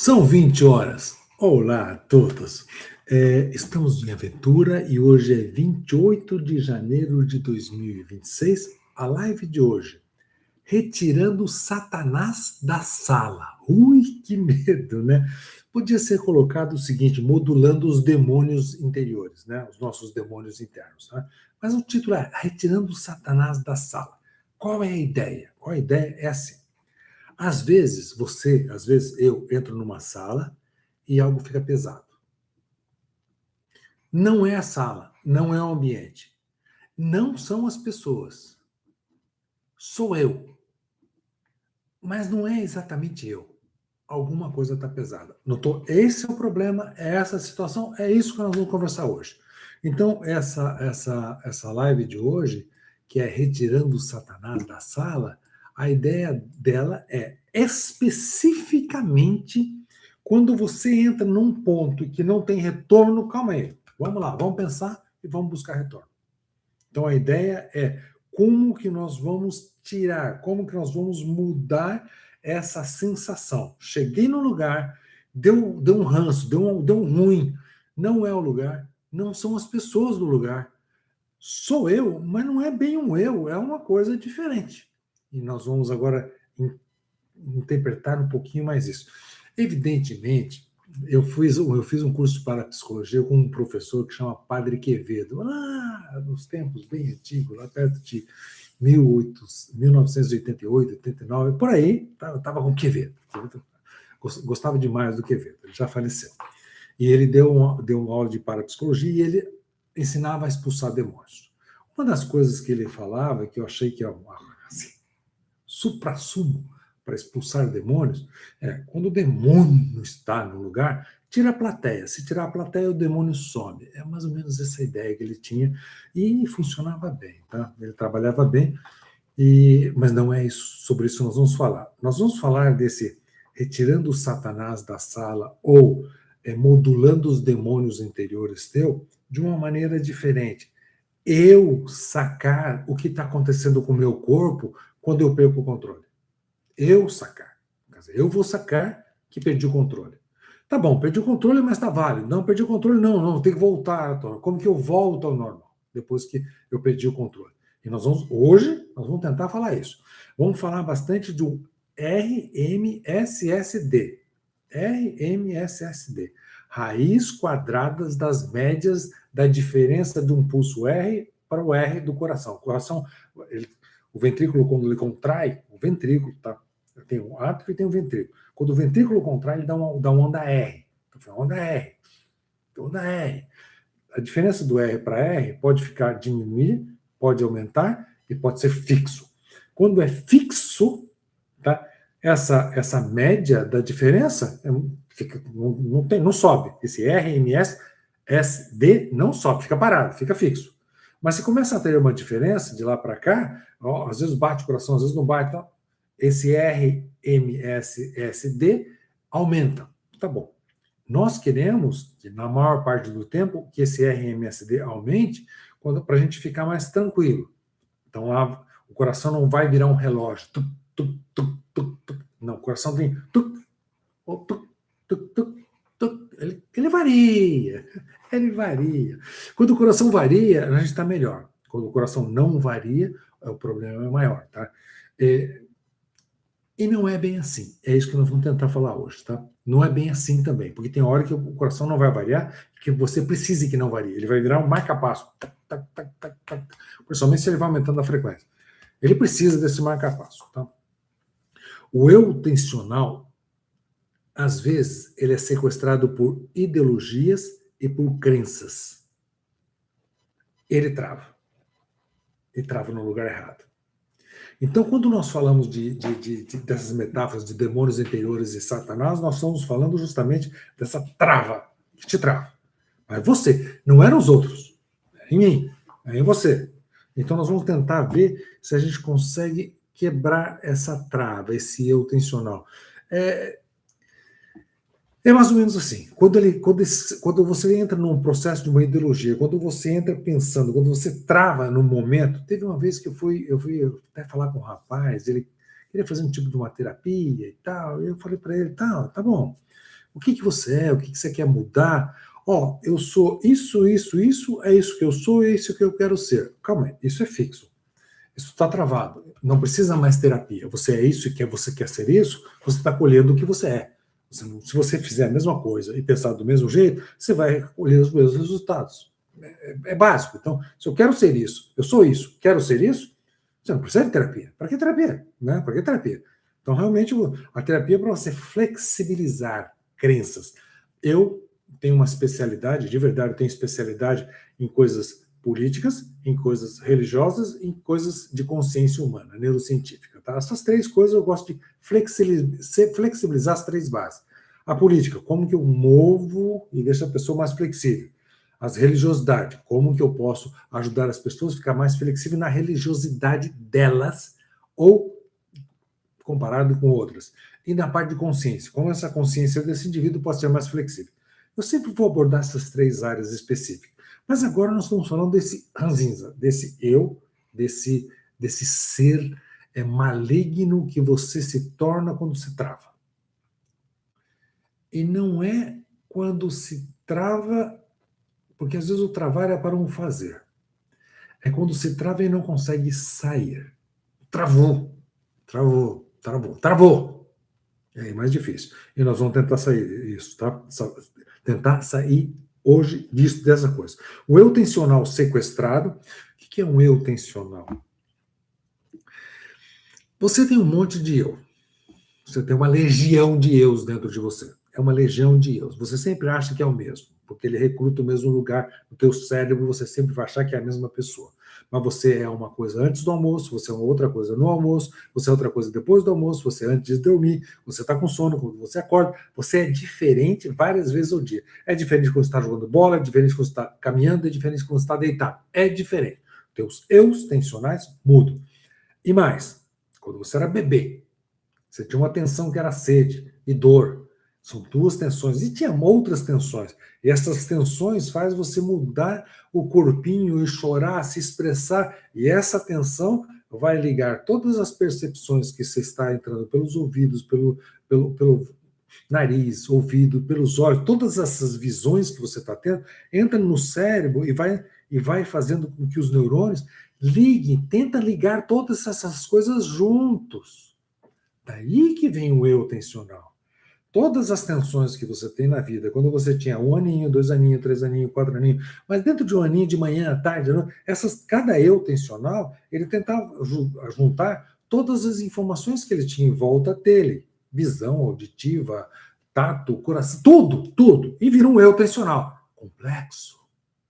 São 20 horas. Olá a todos. Estamos em aventura e hoje é 28 de janeiro de 2026. A live de hoje, retirando Satanás da sala. Ui, que medo, né? Podia ser colocado o seguinte, modulando os demônios interiores, né? Os nossos demônios internos, né? Mas o título é Retirando Satanás da sala. Qual é a ideia? Qual a ideia? É assim. Às vezes eu entro numa sala e algo fica pesado. Não é a sala, não é o ambiente, não são as pessoas. Sou eu, mas não é exatamente eu. Alguma coisa está pesada. Notou? Esse é o problema, é essa situação, é isso que nós vamos conversar hoje. Então, essa live de hoje, que é retirando o Satanás da sala, a ideia dela é especificamente quando você entra num ponto que não tem retorno, calma aí, vamos lá, vamos pensar e vamos buscar retorno. Então, a ideia é como que nós vamos tirar, como que nós vamos mudar essa sensação. Cheguei no lugar, deu um ranço, deu um ruim. Não é o lugar, não são as pessoas do lugar. Sou eu, mas não é bem um eu, é uma coisa diferente. E nós vamos agora interpretar um pouquinho mais isso. Evidentemente, eu fiz um curso para psicologia com um professor que chama Padre Quevedo, lá nos tempos bem antigos, lá perto de 1988, 89, por aí, estava com Quevedo. Gostava demais do Quevedo, ele já faleceu. E ele deu uma aula de parapsicologia e ele ensinava a expulsar demônios. Uma das coisas que ele falava, que eu achei que é assim, supra-sumo para expulsar demônios, quando o demônio está no lugar, tira a plateia. Se tirar a plateia, o demônio some. É mais ou menos essa ideia que ele tinha e funcionava bem, tá? Ele trabalhava bem, mas não é isso, sobre isso que nós vamos falar. Nós vamos falar desse retirando o Satanás da sala ou modulando os demônios interiores teu de uma maneira diferente. Eu sacar o que está acontecendo com o meu corpo quando eu perco o controle. Eu sacar. Quer dizer, eu vou sacar que perdi o controle. Tá bom, perdi o controle, mas tá válido. Não, perdi o controle, não, tem que voltar. Como que eu volto ao normal depois que eu perdi o controle? E hoje, nós vamos tentar falar isso. Vamos falar bastante do RMSSD. RMSSD. Raiz quadradas das médias da diferença de um pulso R para o R do coração. O coração, o ventrículo, quando ele contrai, o ventrículo, tá? Tem o átrio e tem o ventrículo. Quando o ventrículo contrai, ele dá uma onda R. Então, onda R. Onda R. A diferença do R para R pode diminuir, pode aumentar e pode ser fixo. Quando é fixo, tá? Essa média da diferença não sobe. Esse RMS, SD não sobe, fica parado, fica fixo. Mas se começa a ter uma diferença de lá para cá, às vezes bate o coração, às vezes não bate, então, esse RMSSD aumenta. Tá bom. Nós queremos, que na maior parte do tempo, que esse RMSD aumente para a gente ficar mais tranquilo. Então, o coração não vai virar um relógio. Não, o coração vem. Ele varia. Ele varia. Quando o coração varia, a gente está melhor. Quando o coração não varia, o problema é maior, tá? E não é bem assim. É isso que nós vamos tentar falar hoje, tá? Não é bem assim também, porque tem hora que o coração não vai variar, que você precise que não varie. Ele vai virar um marca-passo. Principalmente se ele vai aumentando a frequência. Ele precisa desse marca-passo, tá? O eu tensional, às vezes, ele é sequestrado por ideologias e por crenças. Ele trava. Ele trava no lugar errado. Então, quando nós falamos dessas metáforas de demônios interiores e Satanás, nós estamos falando justamente dessa trava, que te trava. Mas você, não eram os outros. É em mim, é em você. Então, nós vamos tentar ver se a gente consegue quebrar essa trava, esse eu tensional. É mais ou menos assim. Quando você entra num processo de uma ideologia, quando você entra pensando, quando você trava no momento. Teve uma vez que eu fui até falar com um rapaz, ele queria fazer um tipo de uma terapia e tal, e eu falei para ele, tá bom, O que você é, o que você quer mudar. Ó, eu sou isso, é isso que eu sou, é isso que eu quero ser. Calma aí, isso é fixo. Isso está travado. Não precisa mais terapia. Você é isso e você quer ser isso, você está colhendo o que você é. Se você fizer a mesma coisa e pensar do mesmo jeito, você vai colher os mesmos resultados. É básico. Então, se eu quero ser isso, eu sou isso, quero ser isso, você não precisa de terapia. Para que terapia? Né? Para que terapia? Então, realmente, a terapia é para você flexibilizar crenças. Eu tenho uma especialidade, de verdade, eu tenho especialidade em coisas políticas, em coisas religiosas, em coisas de consciência humana, neurocientífica. Tá? Essas três coisas eu gosto de flexibilizar as três bases. A política, como que eu movo e deixo a pessoa mais flexível. As religiosidades, como que eu posso ajudar as pessoas a ficar mais flexíveis na religiosidade delas ou comparado com outras. E na parte de consciência, como essa consciência desse indivíduo pode ser mais flexível. Eu sempre vou abordar essas três áreas específicas. Mas agora nós estamos falando desse ranzinza, desse eu, desse ser maligno que você se torna quando se trava. E não é quando se trava, porque às vezes o travar é para um fazer. É quando se trava e não consegue sair. Travou, travou, travou, travou. É mais difícil. E nós vamos tentar sair isso, tá? Tentar sair hoje disso, dessa coisa. O eu tensional sequestrado. O que é um eu tensional? Você tem um monte de eu. Você tem uma legião de eus dentro de você. É uma legião de eus. Você sempre acha que é o mesmo, porque ele recruta o mesmo lugar no teu cérebro, você sempre vai achar que é a mesma pessoa. Mas você é uma coisa antes do almoço, você é uma outra coisa no almoço, você é outra coisa depois do almoço, você é antes de dormir, você está com sono quando você acorda, você é diferente várias vezes ao dia. É diferente quando você está jogando bola, é diferente quando você está caminhando, é diferente quando você está deitado. É diferente. Teus eus tensionais mudam. E mais, quando você era bebê, você tinha uma tensão que era sede e dor. São duas tensões. E tinha outras tensões. E essas tensões faz você mudar o corpinho e chorar, se expressar. E essa tensão vai ligar todas as percepções que você está entrando pelos ouvidos, pelo nariz, ouvido, pelos olhos, todas essas visões que você está tendo, entra no cérebro e vai fazendo com que os neurônios liguem, tenta ligar todas essas coisas juntos. Daí que vem o eu tensional. Todas as tensões que você tem na vida, quando você tinha 1 aninho, 2 aninhos, 3 aninhos, 4 aninhos, mas dentro de 1 aninho, de manhã, à tarde, cada eu tensional, ele tentava juntar todas as informações que ele tinha em volta dele. Visão, auditiva, tato, coração, tudo. E vira um eu tensional. Complexo.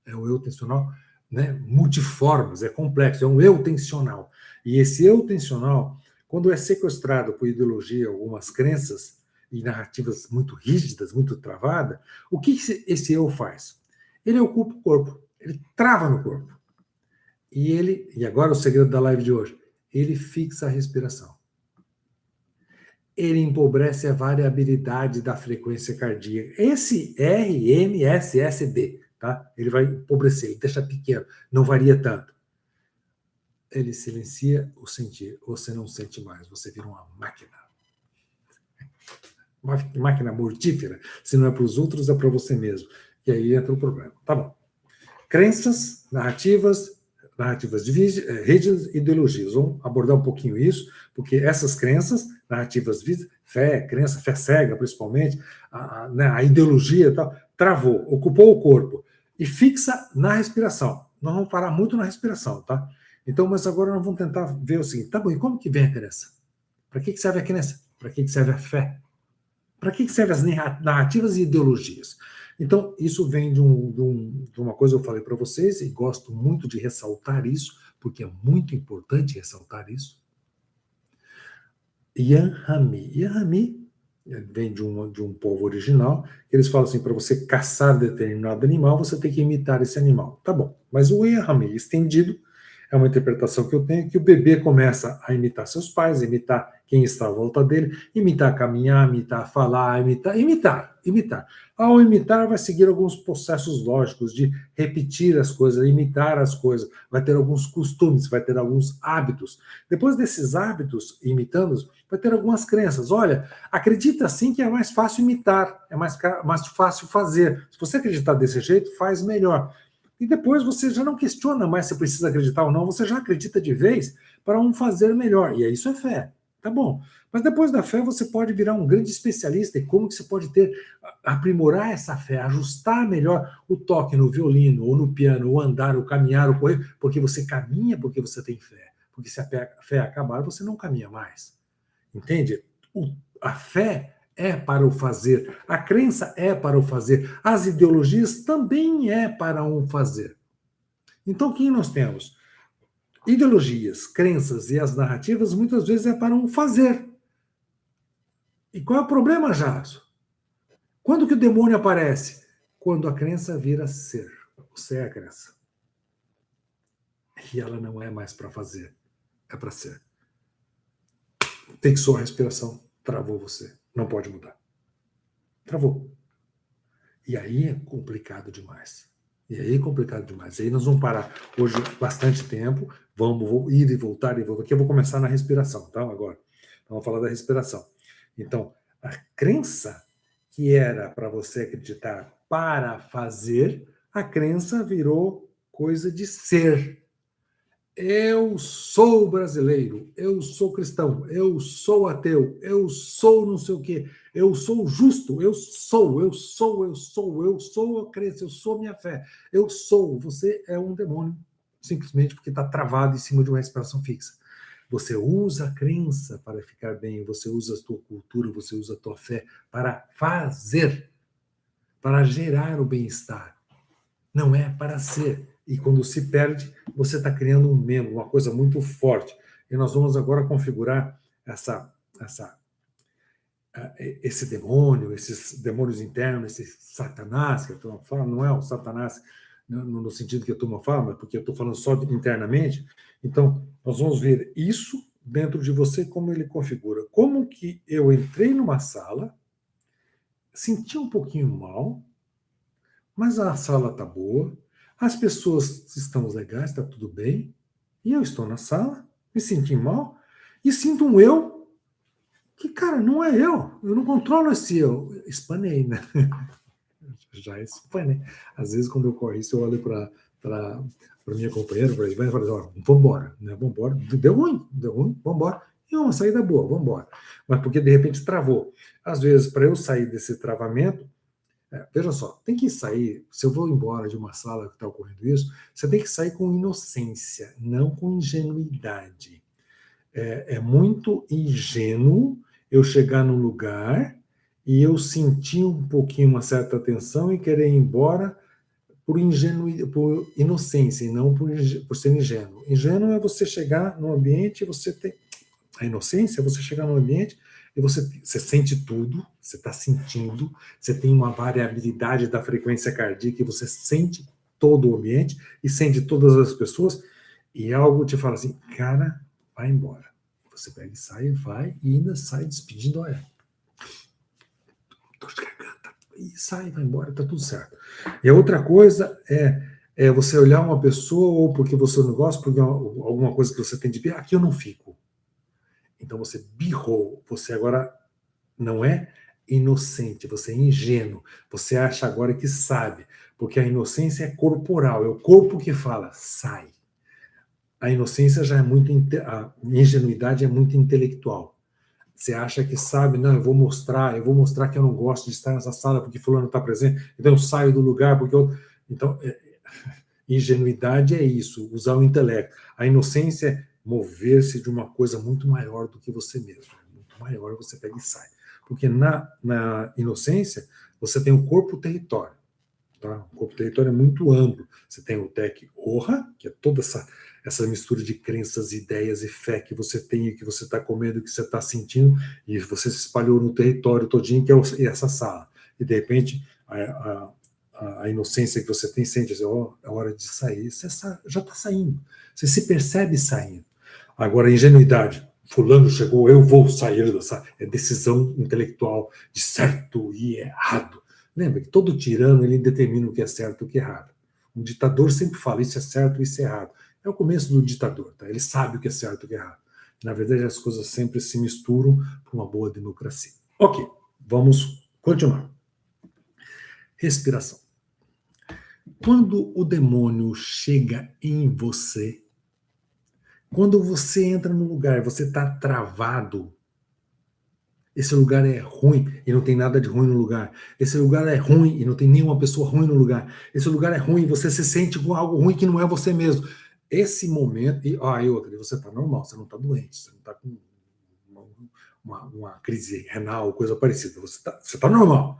É o eu tensional, né? Multiformes, é complexo, é um eu tensional. E esse eu tensional, quando é sequestrado por ideologia, algumas crenças e narrativas muito rígidas, muito travadas, o que esse eu faz? Ele ocupa o corpo, ele trava no corpo. E agora o segredo da live de hoje, ele fixa a respiração. Ele empobrece a variabilidade da frequência cardíaca. Esse RMSSD, tá? Ele vai empobrecer, ele deixa pequeno, não varia tanto. Ele silencia o sentir. Você não sente mais, você vira uma máquina. Uma máquina mortífera. Se não é para os outros, é para você mesmo. E aí entra o problema. Tá bom. Crenças, narrativas rígidas e ideologias. Vamos abordar um pouquinho isso, porque essas crenças, narrativas, fé cega, principalmente, a ideologia e tal, travou, ocupou o corpo e fixa na respiração. Nós vamos parar muito na respiração, tá? Então, mas agora nós vamos tentar ver o seguinte, tá bom, e como que vem a crença? Para que serve a crença? Para que serve a fé? Para que servem as narrativas e ideologias? Então, isso vem de uma coisa que eu falei para vocês, e gosto muito de ressaltar isso, porque é muito importante ressaltar isso. Yanhami. Yanhami vem de um povo original, que eles falam assim, para você caçar determinado animal, você tem que imitar esse animal. Tá bom, mas o Yanhami estendido É uma interpretação que eu tenho, que o bebê começa a imitar seus pais, imitar quem está à volta dele, imitar caminhar, imitar falar, imitar. Ao imitar, vai seguir alguns processos lógicos de repetir as coisas, imitar as coisas, vai ter alguns costumes, vai ter alguns hábitos. Depois desses hábitos, imitando, vai ter algumas crenças. Olha, acredita assim que é mais fácil imitar, é mais fácil fazer. Se você acreditar desse jeito, faz melhor. E depois você já não questiona mais se precisa acreditar ou não, você já acredita de vez para um fazer melhor. E isso é fé. Tá bom. Mas depois da fé você pode virar um grande especialista em como que você pode aprimorar essa fé, ajustar melhor o toque no violino, ou no piano, o andar, o caminhar, o correr, porque você caminha porque você tem fé. Porque se a fé acabar, você não caminha mais. Entende? A fé é para o fazer, a crença é para o fazer, as ideologias também é para um fazer. Então, quem nós temos? Ideologias, crenças e as narrativas muitas vezes é para um fazer. E qual é o problema, Jaso? Quando que o demônio aparece? Quando a crença vira ser. Você é a crença. E ela não é mais para fazer, é para ser. Fixou a respiração, travou você. Não pode mudar. Travou. E aí é complicado demais. E aí nós vamos parar hoje bastante tempo, vamos ir e voltar e voltar. Aqui eu vou começar na respiração, tá? Agora. Vamos falar da respiração. Então, a crença que era para você acreditar para fazer, a crença virou coisa de ser. Eu sou brasileiro, eu sou cristão, eu sou ateu, eu sou não sei o quê, eu sou justo, eu sou a crença, eu sou minha fé, eu sou. Você é um demônio, simplesmente porque está travado em cima de uma respiração fixa. Você usa a crença para ficar bem, você usa a tua cultura, você usa a tua fé para fazer, para gerar o bem-estar. Não é para ser. E quando se perde, você está criando um membro, uma coisa muito forte. E nós vamos agora configurar esse demônio, esses demônios internos, esse Satanás, que a turma fala, não é o Satanás no sentido que a turma fala, mas porque eu estou falando só internamente. Então, nós vamos ver isso dentro de você, como ele configura. Como que eu entrei numa sala, senti um pouquinho mal, mas a sala está boa, as pessoas estão legais, está tudo bem, e eu estou na sala, me senti mal, e sinto um eu que, cara, não é eu não controlo esse eu. Espanei, né? Já espanei. Às vezes, quando ocorre isso, eu olho para minha companheira, para a Ivana, e falo assim, vamos embora, né? Vamos embora. Deu ruim, vamos embora. E uma saída boa, vamos embora. Mas porque, de repente, travou. Às vezes, para eu sair desse travamento, veja só, tem que sair, se eu vou embora de uma sala que está ocorrendo isso, você tem que sair com inocência, não com ingenuidade. É muito ingênuo eu chegar num lugar e eu sentir um pouquinho uma certa tensão e querer ir embora por inocência e não por ser ingênuo. Ingênuo é você chegar no ambiente e você ter... A inocência é você chegar no ambiente e você sente tudo, você está sentindo, você tem uma variabilidade da frequência cardíaca e você sente todo o ambiente e sente todas as pessoas e algo te fala assim, cara, vai embora. Você pega e sai, vai e ainda sai despedindo, olha, dor de garganta, e sai, vai embora, tá tudo certo. E a outra coisa é você olhar uma pessoa ou porque você não gosta, porque alguma coisa que você tem de ver, aqui eu não fico. Então você birrou, você agora não é inocente, você é ingênuo, você acha agora que sabe, porque a inocência é corporal, é o corpo que fala, sai. A inocência já é muito, a ingenuidade é muito intelectual. Você acha que sabe, não, eu vou mostrar que eu não gosto de estar nessa sala porque fulano está presente, então eu saio do lugar porque eu... Então, ingenuidade é isso, usar o intelecto. A inocência é mover-se de uma coisa muito maior do que você mesmo. Muito maior, você pega e sai. Porque na inocência, você tem o corpo-território. Tá? O corpo-território é muito amplo. Você tem o Tec Orra, que é toda essa mistura de crenças, ideias e fé que você tem, que você está comendo, que você está sentindo, e você se espalhou no território todinho, que é essa sala. E, de repente, a inocência que você tem, sente assim, ó, é hora de sair, você já está saindo. Você se percebe saindo. Agora, a ingenuidade, fulano chegou, eu vou sair dessa. É decisão intelectual de certo e errado. Lembra que todo tirano ele determina o que é certo e o que é errado. Um ditador sempre fala isso é certo e isso é errado. É o começo do ditador, tá? Ele sabe o que é certo e o que é errado. Na verdade, as coisas sempre se misturam para uma boa democracia. Ok, vamos continuar. Respiração. Quando o demônio chega em você, quando você entra no lugar, você está travado, esse lugar é ruim e não tem nada de ruim no lugar. Esse lugar é ruim e não tem nenhuma pessoa ruim no lugar. Esse lugar é ruim e você se sente com algo ruim que não é você mesmo. Esse momento, e outra, você está normal, você não está doente, você não está com uma crise renal, coisa parecida. Você tá normal.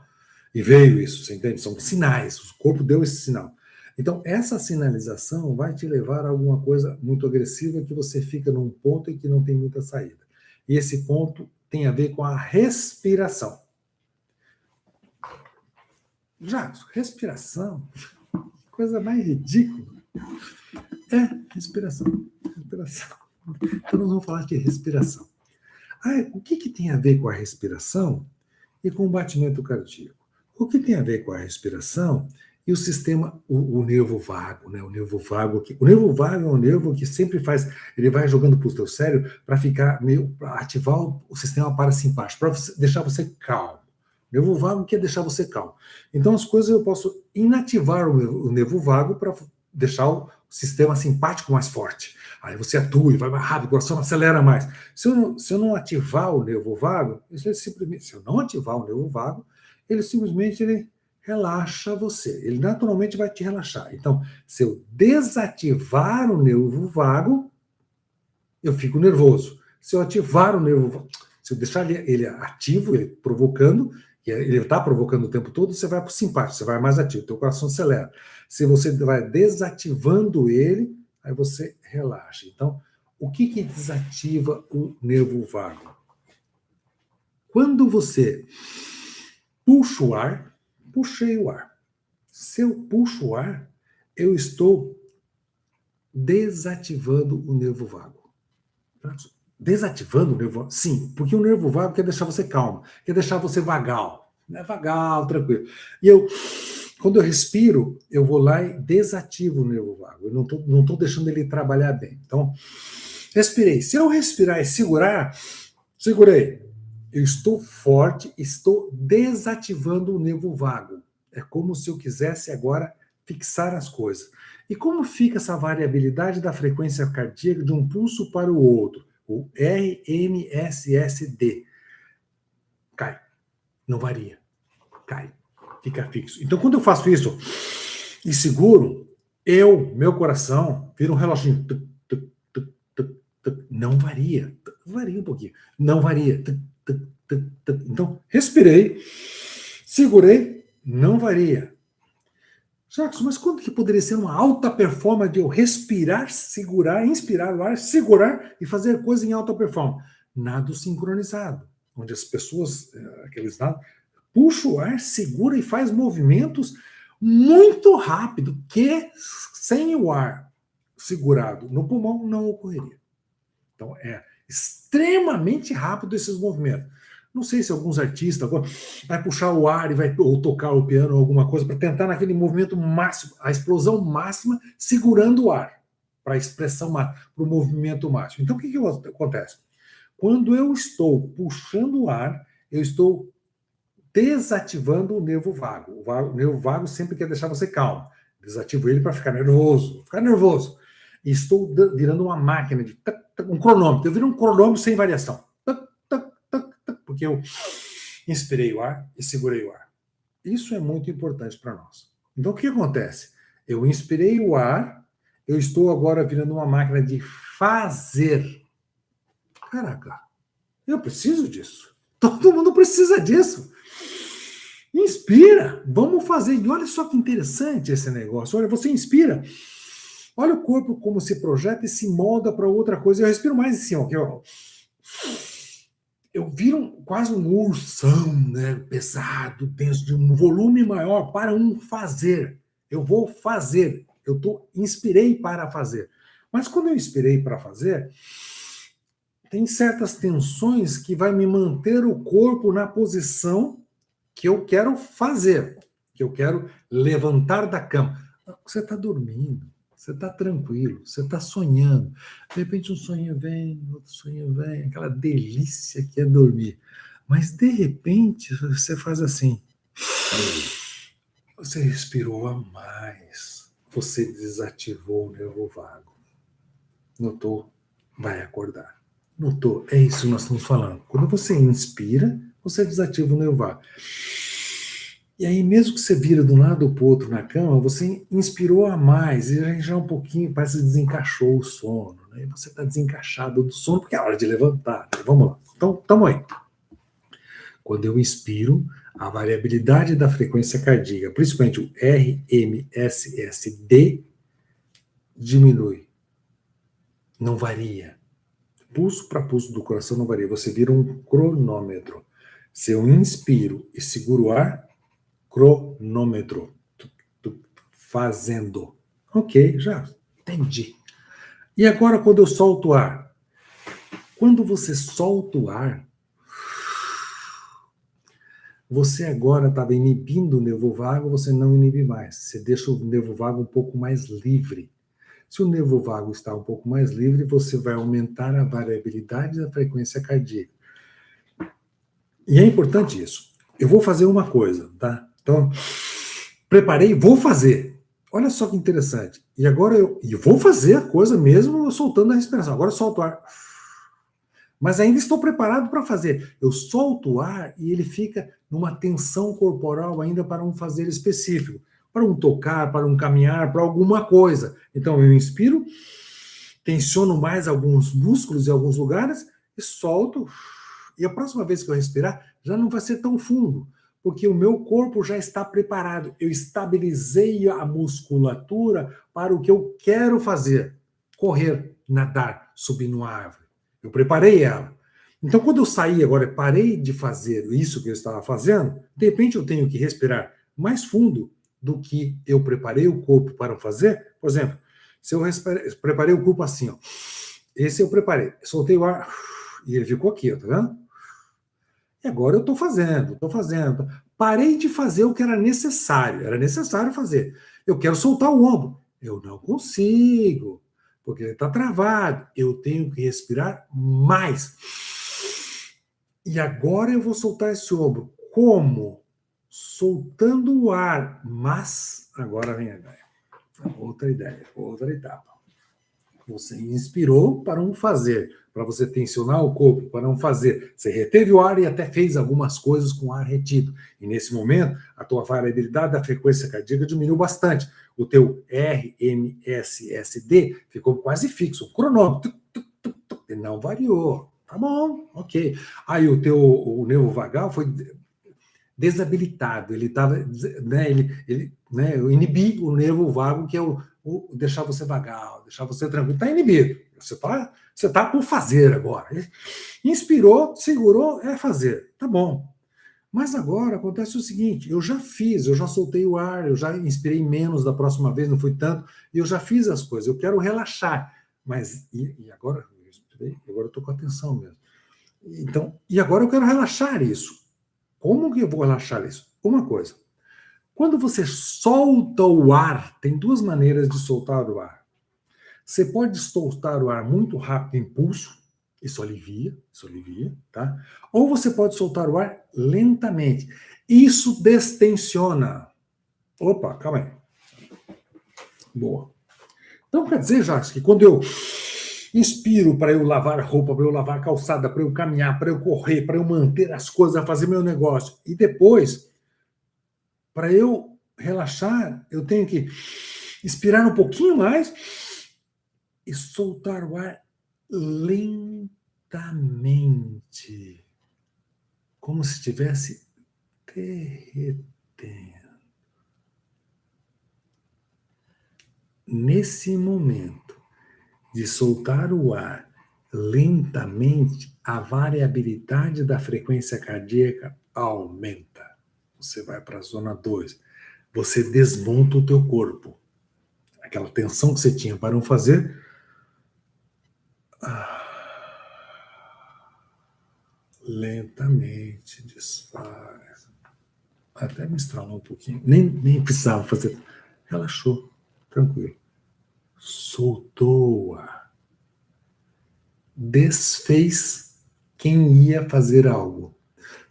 E veio isso, você entende? São sinais, o corpo deu esse sinal. Então, essa sinalização vai te levar a alguma coisa muito agressiva que você fica num ponto em que não tem muita saída. E esse ponto tem a ver com a respiração. Já, respiração, coisa mais ridícula. Respiração. Então, nós vamos falar de respiração. O que tem a ver com a respiração e com o batimento cardíaco? O que tem a ver com a respiração e o sistema, o nervo vago, né? O nervo vago é um nervo que sempre faz, ele vai jogando para o teu cérebro para ficar para ativar o sistema parasimpático, para deixar você calmo. O nervo vago quer deixar você calmo. Então as coisas eu posso inativar o nervo vago para deixar o sistema simpático mais forte. Aí você atua e vai mais rápido, o coração acelera mais. Se eu não ativar o nervo vago, se eu não ativar o nervo vago, ele simplesmente relaxa você. Ele naturalmente vai te relaxar. Então, se eu desativar o nervo vago, eu fico nervoso. Se eu ativar o nervo vago, se eu deixar ele ativo, ele provocando, e ele está provocando o tempo todo, você vai para o simpático, você vai mais ativo, teu coração acelera. Se você vai desativando ele, aí você relaxa. Então, o que desativa o nervo vago? Quando você puxa o ar, puxei o ar. Se eu puxo o ar, eu estou desativando o nervo vago. Desativando o nervo vago? Sim, porque o nervo vago quer deixar você calmo, quer deixar você vagal. Né? Vagal, tranquilo. E quando eu respiro, eu vou lá e desativo o nervo vago. Eu não estou deixando ele trabalhar bem. Então, respirei. Se eu respirar e segurar, segurei. Eu estou forte, estou desativando o nervo vago. É como se eu quisesse agora fixar as coisas. E como fica essa variabilidade da frequência cardíaca de um pulso para o outro? O RMSSD. Cai. Não varia. Cai. Fica fixo. Então, quando eu faço isso e seguro, meu coração vira um reloginho. Não varia. Varia um pouquinho. Não varia. Então, respirei, segurei, não varia. Jacques, mas quando que poderia ser uma alta performance de eu respirar, segurar, inspirar o ar, segurar e fazer coisa em alta performance? Nado sincronizado, onde as pessoas, aqueles nados, puxa o ar, segura e faz movimentos muito rápido, que sem o ar segurado no pulmão não ocorreria. Então, é extremamente rápido esses movimentos. Não sei se alguns artistas agora vai puxar o ar e ou tocar o piano ou alguma coisa para tentar naquele movimento máximo, a explosão máxima, segurando o ar para a expressão máxima, para o movimento máximo. Então, o que acontece? Quando eu estou puxando o ar, eu estou desativando o nervo vago. O nervo vago sempre quer deixar você calmo. Desativo ele para ficar nervoso. E estou virando uma máquina de um cronômetro. Eu viro um cronômetro sem variação. Porque eu inspirei o ar e segurei o ar. Isso é muito importante para nós. Então, o que acontece? Eu inspirei o ar, eu estou agora virando uma máquina de fazer. Caraca, eu preciso disso. Todo mundo precisa disso. Inspira, vamos fazer. E olha só que interessante esse negócio. Olha, você inspira. Olha o corpo como se projeta e se molda para outra coisa. Eu respiro mais assim, ó. eu viro quase um ursão, né, pesado, denso, de um volume maior para um fazer. Eu vou fazer. Inspirei para fazer. Mas quando eu inspirei para fazer, tem certas tensões que vai me manter o corpo na posição que eu quero fazer, que eu quero levantar da cama. Você está dormindo, você está tranquilo, você está sonhando. De repente um sonho vem, outro sonho vem, aquela delícia que é dormir. Mas de repente você faz assim, você respirou a mais, você desativou o nervo vago. Notou? Vai acordar. Notou? É isso que nós estamos falando. Quando você inspira, você desativa o nervo vago. E aí, mesmo que você vira de um lado para o outro na cama, você inspirou a mais, e já um pouquinho, parece que desencaixou o sono, né? E você está desencaixado do sono, porque é hora de levantar, né? Vamos lá. Então, estamos aí. Quando eu inspiro, a variabilidade da frequência cardíaca, principalmente o RMSSD, diminui. Não varia. Pulso para pulso do coração não varia. Você vira um cronômetro. Se eu inspiro e seguro o ar, cronômetro. Fazendo. Ok, já entendi. E agora quando eu solto o ar? Quando você solta o ar, você agora estava inibindo o nervo vago, você não inibe mais. Você deixa o nervo vago um pouco mais livre. Se o nervo vago está um pouco mais livre, você vai aumentar a variabilidade da frequência cardíaca. E é importante isso. Eu vou fazer uma coisa, tá? Então, preparei, vou fazer. Olha só que interessante. E agora eu vou fazer a coisa mesmo soltando a respiração. Agora eu solto o ar. Mas ainda estou preparado para fazer. Eu solto o ar e ele fica numa tensão corporal ainda para um fazer específico. Para um tocar, para um caminhar, para alguma coisa. Então eu inspiro, tensiono mais alguns músculos em alguns lugares e solto. E a próxima vez que eu respirar, já não vai ser tão fundo, porque o meu corpo já está preparado. Eu estabilizei a musculatura para o que eu quero fazer: correr, nadar, subir numa árvore. Eu preparei ela. Então, quando eu saí agora e parei de fazer isso que eu estava fazendo, de repente eu tenho que respirar mais fundo do que eu preparei o corpo para fazer. Por exemplo, se eu preparei o corpo assim, ó, esse eu preparei, soltei o ar e ele ficou aqui, ó, tá vendo? E agora eu estou fazendo, estou fazendo. Parei de fazer o que era necessário fazer. Eu quero soltar o ombro. Eu não consigo, porque ele está travado. Eu tenho que respirar mais. E agora eu vou soltar esse ombro. Como? Soltando o ar. Mas, agora vem a ideia. Outra ideia, outra etapa. Você inspirou para um fazer, para você tensionar o corpo para um fazer. Você reteve o ar e até fez algumas coisas com o ar retido. E nesse momento, a tua variabilidade da frequência cardíaca diminuiu bastante. O teu RMSSD ficou quase fixo. O cronômetro não variou. Tá bom, ok. Aí o nervo vagal foi desabilitado. Ele estava, né, eu inibi o nervo vago, que é o deixar você vagal, deixar você tranquilo. Está inibido. Você tá por fazer agora. Inspirou, segurou, é fazer. Tá bom. Mas agora acontece o seguinte: eu já fiz, eu já soltei o ar, eu já inspirei menos da próxima vez, não foi tanto, e eu já fiz as coisas. Eu quero relaxar. Mas, e agora? Agora eu estou com atenção mesmo. Então, e agora eu quero relaxar isso. Como que eu vou relaxar isso? Uma coisa. Quando você solta o ar, tem duas maneiras de soltar o ar. Você pode soltar o ar muito rápido, impulso, isso alivia, tá? Ou você pode soltar o ar lentamente. Isso destensiona. Opa, calma aí. Boa. Então quer dizer, Jacques, que quando eu inspiro para eu lavar roupa, para eu lavar calçada, para eu caminhar, para eu correr, para eu manter as coisas, fazer meu negócio, e depois, para eu relaxar, eu tenho que inspirar um pouquinho mais e soltar o ar lentamente, como se estivesse derretendo. Nesse momento de soltar o ar lentamente a variabilidade da frequência cardíaca aumenta. Você vai para a zona 2. Você desmonta o teu corpo. Aquela tensão que você tinha para não fazer, lentamente desfaz. Até me estralou um pouquinho. Nem precisava fazer. Relaxou. Tranquilo. Soltou-a. Desfez quem ia fazer algo.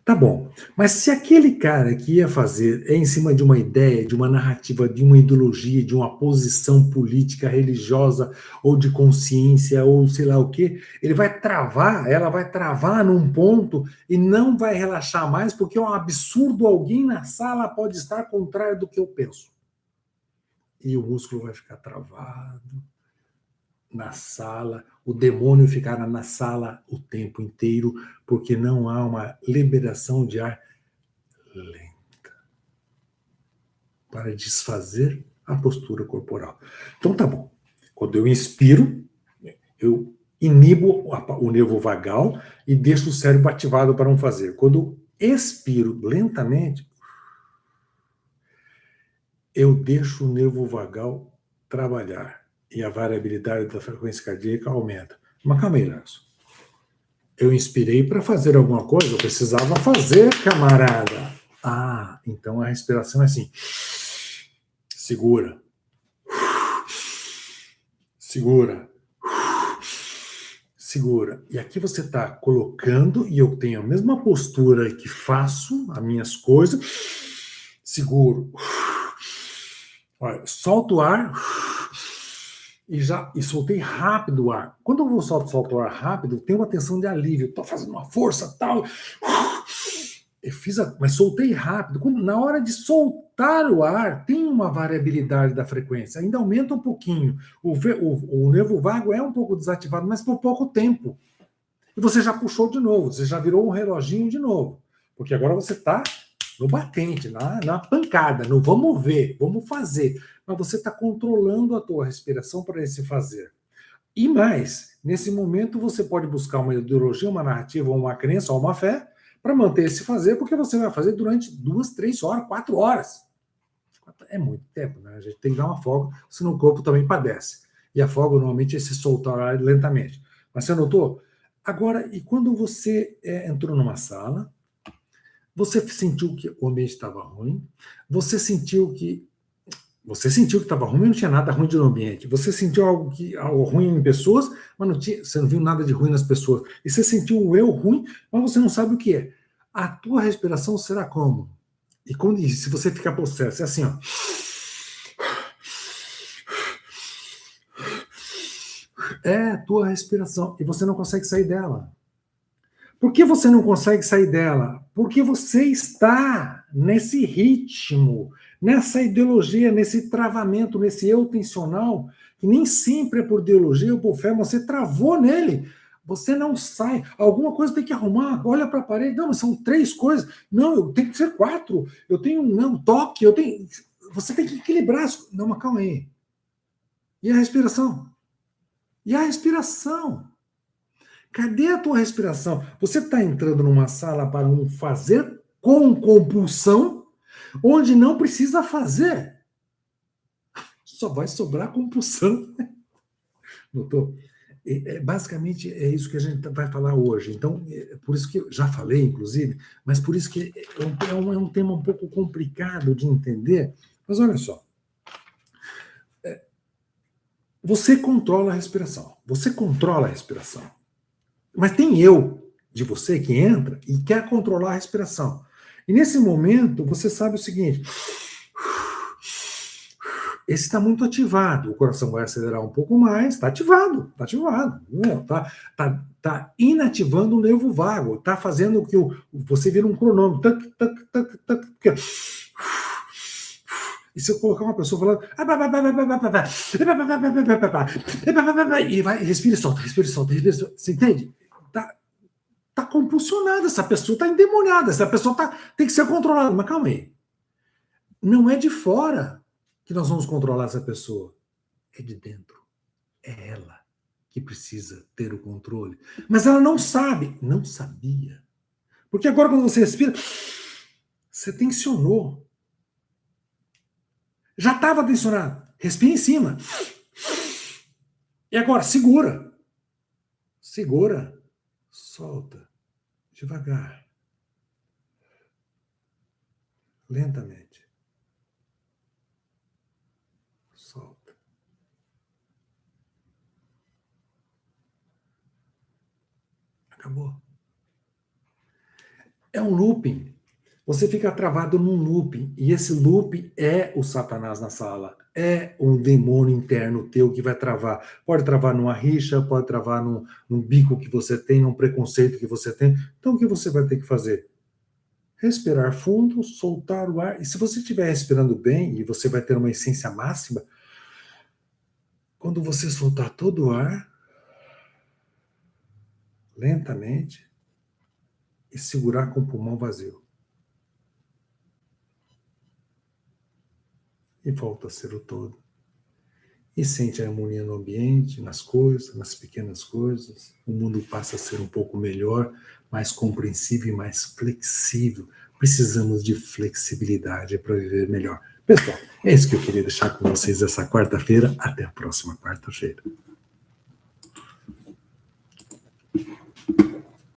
Tá bom, mas se aquele cara que ia fazer é em cima de uma ideia, de uma narrativa, de uma ideologia, de uma posição política, religiosa, ou de consciência, ou sei lá o quê, ele vai travar, ela vai travar num ponto e não vai relaxar mais, porque é um absurdo, alguém na sala pode estar contrário do que eu penso. E o músculo vai ficar travado na sala, o demônio ficará na sala o tempo inteiro, porque não há uma liberação de ar lenta para desfazer a postura corporal. Então tá bom. Quando eu inspiro, eu inibo o nervo vagal e deixo o cérebro ativado para não fazer. Quando eu expiro lentamente, eu deixo o nervo vagal trabalhar e a variabilidade da frequência cardíaca aumenta. Mas calma aí, Larson. Eu inspirei para fazer alguma coisa, eu precisava fazer, camarada. Ah, então a respiração é assim. Segura. Segura. Segura. E aqui você está colocando, e eu tenho a mesma postura que faço as minhas coisas. Seguro. Olha, solto o ar e soltei rápido o ar. Quando eu vou solto o ar rápido, tem uma tensão de alívio. Estou fazendo uma força tal. Eu mas soltei rápido. Na hora de soltar o ar, tem uma variabilidade da frequência. Ainda aumenta um pouquinho. O nervo vago é um pouco desativado, mas por pouco tempo. E você já puxou de novo. Você já virou um reloginho de novo. Porque agora você está no batente, na pancada, no vamos ver, vamos fazer. Mas você está controlando a tua respiração para esse fazer. E mais, nesse momento você pode buscar uma ideologia, uma narrativa, uma crença ou uma fé para manter esse fazer, porque você vai fazer durante 2, 3 horas, 4 horas. É muito tempo, né? A gente tem que dar uma folga, senão o corpo também padece. E a folga normalmente é se soltar lentamente. Mas você notou? Agora, e quando você entrou numa sala, você sentiu que o ambiente estava ruim, você sentiu que estava ruim, mas não tinha nada ruim no ambiente. Você sentiu algo ruim em pessoas, mas você não viu nada de ruim nas pessoas. E você sentiu o eu ruim, mas você não sabe o que é. A tua respiração será como? E se você ficar possesso, é assim, ó. É a tua respiração. E você não consegue sair dela. Por que você não consegue sair dela? Porque você está nesse ritmo, nessa ideologia, nesse travamento, nesse eu tensional, que nem sempre é por ideologia ou por fé, mas você travou nele. Você não sai. Alguma coisa tem que arrumar. Olha para a parede. Não, mas são 3 coisas. Não, eu tenho que ser 4. Eu tenho um toque. Você tem que equilibrar. Não, mas calma aí. E a respiração? E a respiração? Cadê a tua respiração? Você está entrando numa sala para um fazer com compulsão, onde não precisa fazer. Só vai sobrar compulsão. Notou? Basicamente é isso que a gente vai falar hoje. Então, por isso que eu já falei, inclusive, mas por isso que é um tema um pouco complicado de entender. Mas olha só. Você controla a respiração. Você controla a respiração. Mas tem eu de você que entra e quer controlar a respiração. E nesse momento, você sabe o seguinte: esse está muito ativado, o coração vai acelerar um pouco mais, está ativado, tá inativando o nervo vago, está fazendo que você vira um cronômetro, e se eu colocar uma pessoa falando e vai, respira e solta, você entende? Tá compulsionada, essa pessoa tá endemoniada, essa pessoa tem que ser controlada. Mas calma aí. Não é de fora que nós vamos controlar essa pessoa. É de dentro. É ela que precisa ter o controle. Mas ela não sabe, não sabia. Porque agora quando você respira, você tensionou. Já estava tensionado. Respira em cima. E agora, segura. Segura. Solta. Devagar. Lentamente. Solta. Acabou. É um looping. Você fica travado num looping. E esse looping é o Satanás na sala. É um demônio interno teu que vai travar. Pode travar numa rixa, pode travar num bico que você tem, num preconceito que você tem. Então o que você vai ter que fazer? Respirar fundo, soltar o ar. E se você estiver respirando bem, e você vai ter uma essência máxima, quando você soltar todo o ar, lentamente, e segurar com o pulmão vazio. E volta a ser o todo. E sente a harmonia no ambiente, nas coisas, nas pequenas coisas. O mundo passa a ser um pouco melhor, mais compreensível e mais flexível. Precisamos de flexibilidade para viver melhor. Pessoal, é isso que eu queria deixar com vocês essa quarta-feira. Até a próxima quarta-feira.